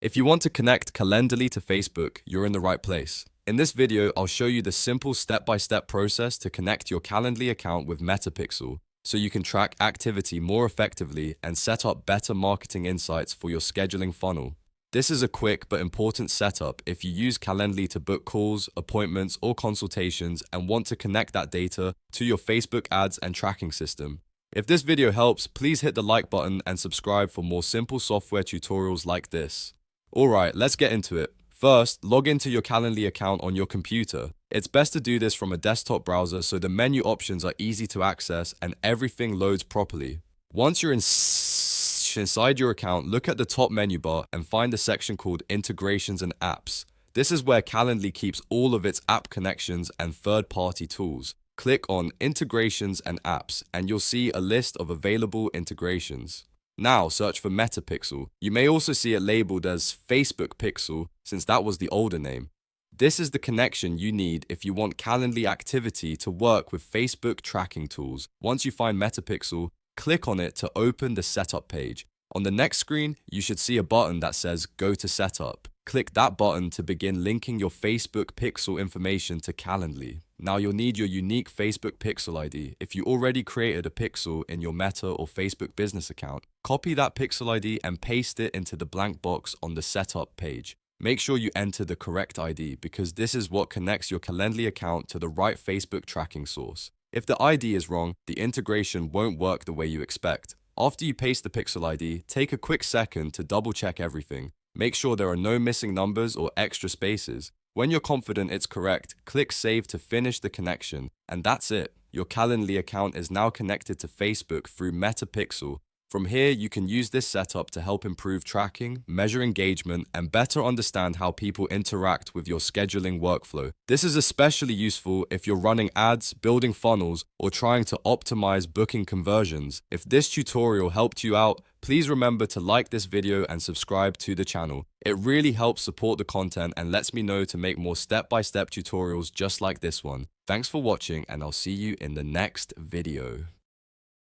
If you want to connect Calendly to Facebook, you're in the right place. In this video, I'll show you the simple step-by-step process to connect your Calendly account with Metapixel so you can track activity more effectively and set up better marketing insights for your scheduling funnel. This is a quick but important setup if you use Calendly to book calls, appointments, or consultations and want to connect that data to your Facebook ads and tracking system. If this video helps, please hit the like button and subscribe for more simple software tutorials like this. Alright, let's get into it. First, log into your Calendly account on your computer. It's best to do this from a desktop browser so the menu options are easy to access and everything loads properly. Once you're inside your account, look at the top menu bar and find the section called Integrations and Apps. This is where Calendly keeps all of its app connections and third-party tools. Click on Integrations and Apps and you'll see a list of available integrations. Now search for Metapixel. You may also see it labeled as Facebook Pixel since that was the older name. This is the connection you need if you want Calendly activity to work with Facebook tracking tools. Once you find Metapixel, click on it to open the setup page. On the next screen, you should see a button that says Go to Setup. Click that button to begin linking your Facebook Pixel information to Calendly. Now you'll need your unique Facebook Pixel ID. If you already created a pixel in your Meta or Facebook business account, copy that Pixel ID and paste it into the blank box on the setup page. Make sure you enter the correct ID because this is what connects your Calendly account to the right Facebook tracking source. If the ID is wrong, the integration won't work the way you expect. After you paste the Pixel ID, take a quick second to double check everything. Make sure there are no missing numbers or extra spaces. When you're confident it's correct, click Save to finish the connection, and that's it. Your Calendly account is now connected to Facebook through Metapixel. From here, you can use this setup to help improve tracking, measure engagement, and better understand how people interact with your scheduling workflow. This is especially useful if you're running ads, building funnels, or trying to optimize booking conversions. If this tutorial helped you out, please remember to like this video and subscribe to the channel. It really helps support the content and lets me know to make more step-by-step tutorials just like this one. Thanks for watching, and I'll see you in the next video.